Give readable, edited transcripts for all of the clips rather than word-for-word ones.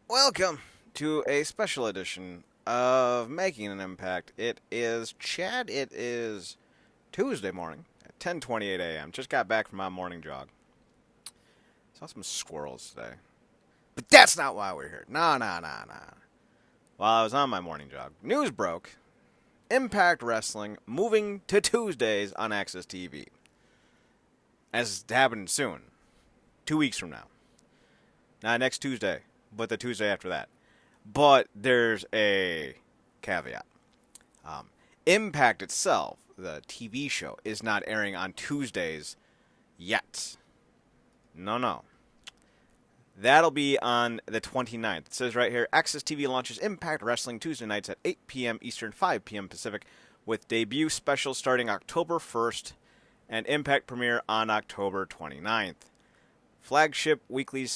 Welcome to a special edition of Making an Impact. It is Chad. It is Tuesday morning at 10:28 a.m. Just got back from my morning jog. Saw some squirrels today. But that's not why we're here. Nah. While I was on my morning jog, news broke. Impact Wrestling moving to Tuesdays on AXS TV. As happening soon. 2 weeks from now. Not next Tuesday, but the Tuesday after that. But there's a caveat. Impact itself, the TV show, is not airing on Tuesdays yet. No. That'll be on the 29th. It says right here, AXS TV launches Impact Wrestling Tuesday nights at 8 p.m. Eastern, 5 p.m. Pacific, with debut specials starting October 1st and Impact premiere on October 29th. Flagship weekly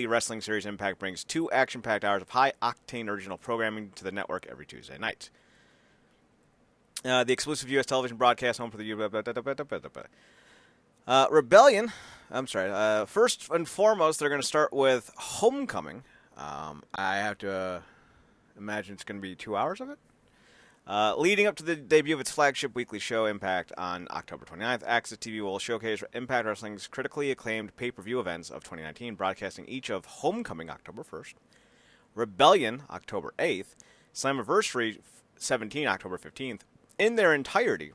wrestling series Impact brings 2 action-packed hours of high-octane original programming to the network every Tuesday night. The exclusive U.S. television broadcast home for the Rebellion. First and foremost, they're going to start with Homecoming. I have to imagine it's going to be 2 hours of it. Leading up to the debut of its flagship weekly show, Impact, on October 29th, AXS TV will showcase Impact Wrestling's critically acclaimed pay-per-view events of 2019, broadcasting each of Homecoming October 1st, Rebellion October 8th, Slammiversary 17 October 15th, in their entirety,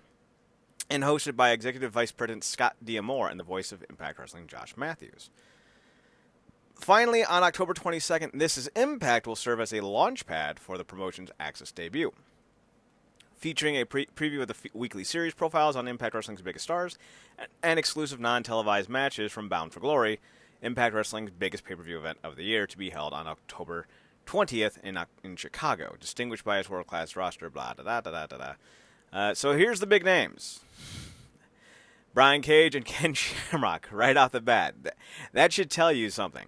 and hosted by Executive Vice President Scott D'Amore and the voice of Impact Wrestling, Josh Matthews. Finally, on October 22nd, This Is Impact will serve as a launch pad for the promotion's AXS debut, featuring a preview of the weekly series profiles on Impact Wrestling's biggest stars and exclusive non-televised matches from Bound for Glory, Impact Wrestling's biggest pay-per-view event of the year, to be held on October 20th in Chicago, distinguished by its world-class roster, so here's the big names. Brian Cage and Ken Shamrock, right off the bat. That should tell you something.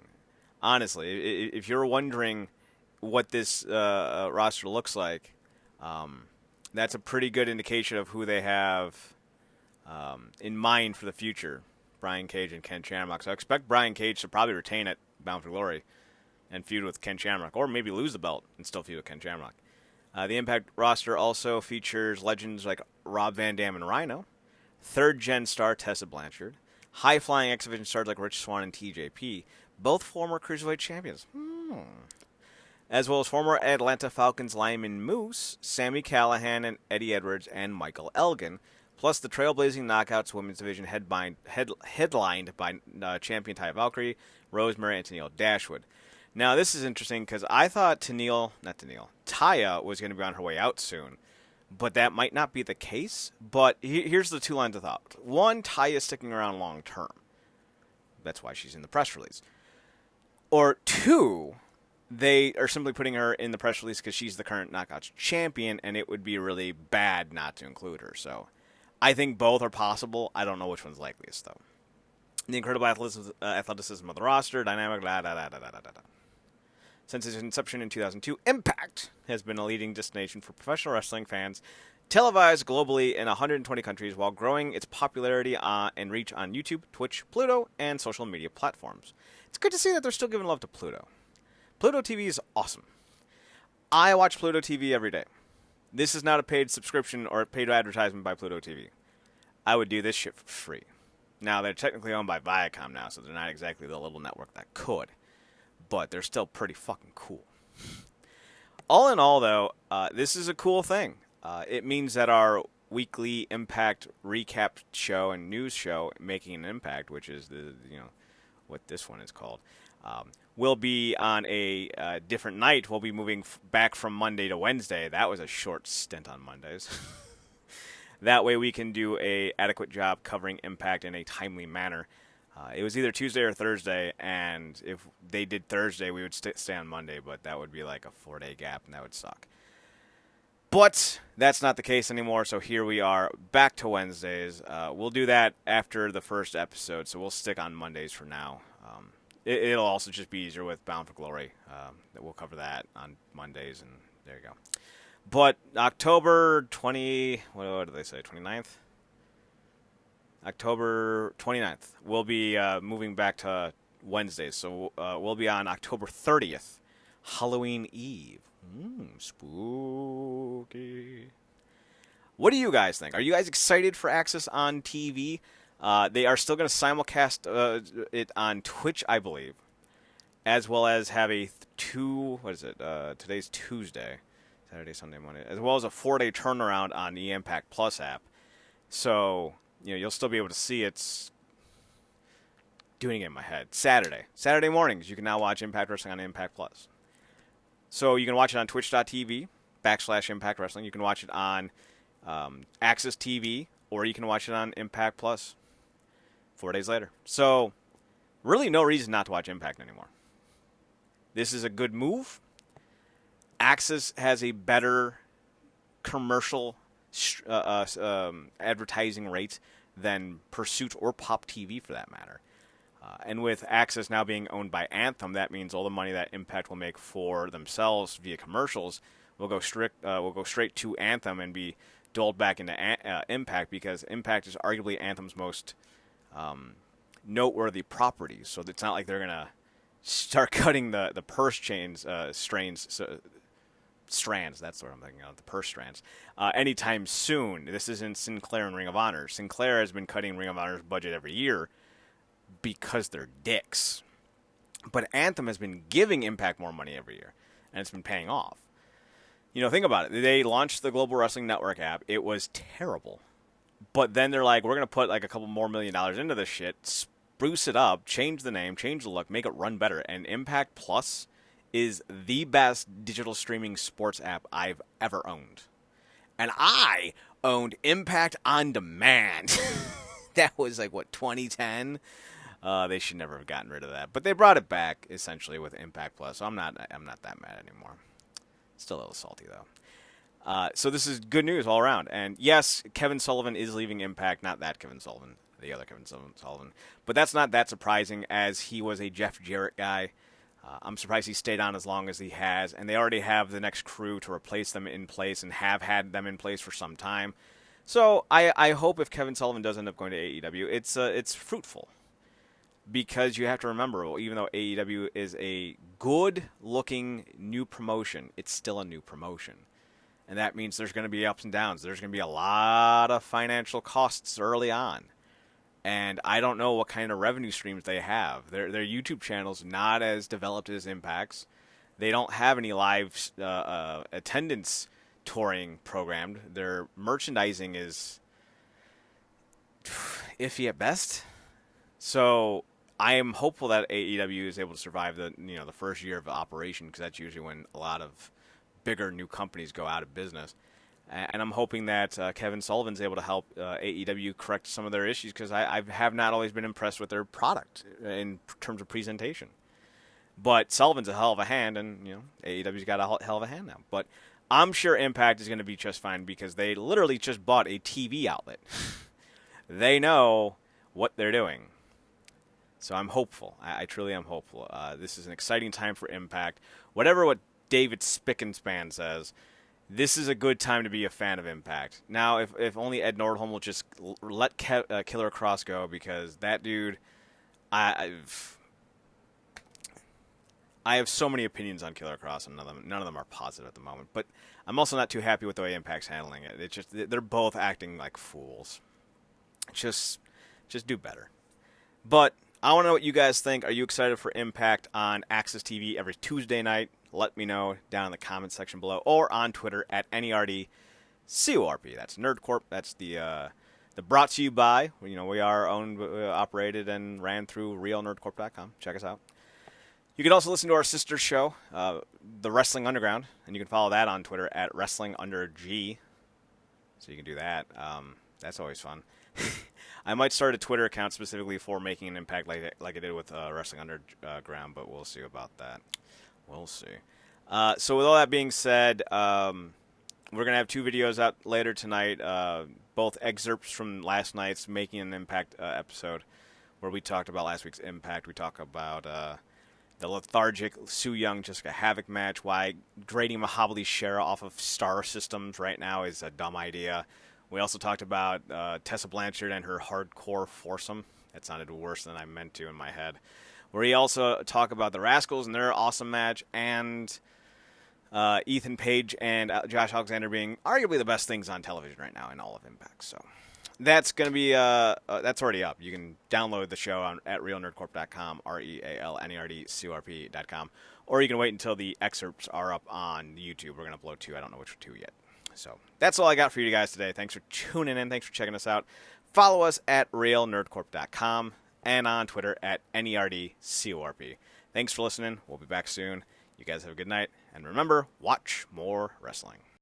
Honestly, if you're wondering what this roster looks like, that's a pretty good indication of who they have in mind for the future, Brian Cage and Ken Shamrock. So I expect Brian Cage to probably retain at Bound for Glory and feud with Ken Shamrock, or maybe lose the belt and still feud with Ken Shamrock. The Impact roster also features legends like Rob Van Dam and Rhino, third-gen star Tessa Blanchard, high-flying X-Division stars like Rich Swann and TJP, both former Cruiserweight champions. As well as former Atlanta Falcons lineman Moose, Sami Callihan, and Eddie Edwards, and Michael Elgin, plus the Trailblazing Knockouts Women's Division headlined by champion Taya Valkyrie, Rosemary, and Tenille Dashwood. Now, this is interesting because I thought Taya was going to be on her way out soon, but that might not be the case. But here's the 2 lines of thought. 1, Taya's sticking around long term. That's why she's in the press release. Or 2, they are simply putting her in the press release because she's the current Knockouts champion, and it would be really bad not to include her. So I think both are possible. I don't know which one's likeliest, though. The incredible athleticism of the roster, dynamic, Since its inception in 2002, Impact has been a leading destination for professional wrestling fans, televised globally in 120 countries, while growing its popularity and reach on YouTube, Twitch, Pluto, and social media platforms. It's good to see that they're still giving love to Pluto. Pluto TV is awesome. I watch Pluto TV every day. This is not a paid subscription or a paid advertisement by Pluto TV. I would do this shit for free. Now, they're technically owned by Viacom now, so they're not exactly the little network that could. But they're still pretty fucking cool. All in all, though, this is a cool thing. It means that our weekly Impact recap show and news show, Making an Impact, which is what this one is called, will be on a different night. We'll be moving back from Monday to Wednesday. That was a short stint on Mondays. That way we can do a adequate job covering Impact in a timely manner. It was either Tuesday or Thursday, and if they did Thursday, we would stay on Monday, but that would be like a 4-day gap, and that would suck. But that's not the case anymore, so here we are, back to Wednesdays. We'll do that after the first episode, so we'll stick on Mondays for now. It'll also just be easier with Bound for Glory. We'll cover that on Mondays, and there you go. But October 20, what did they say, 29th? October 29th, we'll be moving back to Wednesdays. So we'll be on October 30th, Halloween Eve. Spooky. What do you guys think? Are you guys excited for AXS on TV? They are still going to simulcast it on Twitch, I believe, as well as have a today's Tuesday, Saturday, Sunday, Monday, as well as a 4-day turnaround on the Impact Plus app. So, you'll still be able to see it. Doing it in my head. Saturday mornings, you can now watch Impact Wrestling on Impact Plus. So you can watch it on twitch.tv/Impact Wrestling. You can watch it on AXS TV, or you can watch it on Impact Plus 4 days later. So, really no reason not to watch Impact anymore. This is a good move. AXS has a better commercial advertising rate than Pursuit or Pop TV, for that matter. And with AXS now being owned by Anthem, that means all the money that Impact will make for themselves via commercials will go straight to Anthem and be doled back into Impact, because Impact is arguably Anthem's most noteworthy property. So it's not like they're going to start cutting the purse strands, that's what I'm thinking of, the purse strands, anytime soon. This isn't Sinclair and Ring of Honor. Sinclair has been cutting Ring of Honor's budget every year because they're dicks. But Anthem has been giving Impact more money every year, and it's been paying off. Think about it. They launched the Global Wrestling Network app. It was terrible. But then they're like, we're going to put like a couple more $1 million into this shit, spruce it up, change the name, change the look, make it run better. And Impact Plus is the best digital streaming sports app I've ever owned. And I owned Impact On Demand. That was like, 2010? They should never have gotten rid of that. But they brought it back, essentially, with Impact Plus. So I'm not that mad anymore. Still a little salty, though. So this is good news all around. And yes, Kevin Sullivan is leaving Impact. Not that Kevin Sullivan. The other Kevin Sullivan. But that's not that surprising, as he was a Jeff Jarrett guy. I'm surprised he stayed on as long as he has. And they already have the next crew to replace them in place, and have had them in place for some time. So I hope if Kevin Sullivan does end up going to AEW, it's fruitful. Because you have to remember, even though AEW is a good-looking new promotion, it's still a new promotion. And that means there's going to be ups and downs. There's going to be a lot of financial costs early on. And I don't know what kind of revenue streams they have. Their YouTube channel's not as developed as Impact's. They don't have any live attendance touring programmed. Their merchandising is iffy at best. So I am hopeful that AEW is able to survive the first year of operation, because that's usually when a lot of bigger new companies go out of business. And I'm hoping that Kevin Sullivan's able to help AEW correct some of their issues, because I have not always been impressed with their product in terms of presentation. But Sullivan's a hell of a hand, and AEW's got a hell of a hand now. But I'm sure Impact is going to be just fine, because they literally just bought a TV outlet. They know what they're doing. So I'm hopeful. I truly am hopeful. This is an exciting time for Impact. Whatever what David Spickenspan says, this is a good time to be a fan of Impact. Now, if only Ed Nordholm will just let Killer Cross go, because that dude, I have so many opinions on Killer Cross, and none of them are positive at the moment. But I'm also not too happy with the way Impact's handling it. It's just, they're both acting like fools. Just do better. But I want to know what you guys think. Are you excited for Impact on AXS TV every Tuesday night? Let me know down in the comments section below, or on Twitter at NERDCORP. That's NerdCorp. That's the brought to you by. We are owned, operated, and ran through RealNerdCorp.com. Check us out. You can also listen to our sister show, The Wrestling Underground, and you can follow that on Twitter at WrestlingUnderG. So you can do that. That's always fun. I might start a Twitter account specifically for making an impact like I did with Wrestling Underground, but we'll see about that. We'll see. So with all that being said, we're going to have 2 videos out later tonight, both excerpts from last night's Making an Impact episode, where we talked about last week's Impact. We talk about the lethargic Su Yung Jessica Havoc match, why grading Mahabali Shera off of star systems right now is a dumb idea. We also talked about Tessa Blanchard and her hardcore foursome That sounded worse than I meant to in my head. Where he also talk about the Rascals and their awesome match, and Ethan Page and Josh Alexander being arguably the best things on television right now in all of Impact. So that's going to be that's already up. You can download the show at realnerdcorp.com, RealNerdCorp.com, or you can wait until the excerpts are up on YouTube. We're going to upload 2. I don't know which 2 yet. So that's all I got for you guys today. Thanks for tuning in. Thanks for checking us out. Follow us at RealNerdCorp.com and on Twitter at NERDCORP. Thanks for listening. We'll be back soon. You guys have a good night. And remember, watch more wrestling.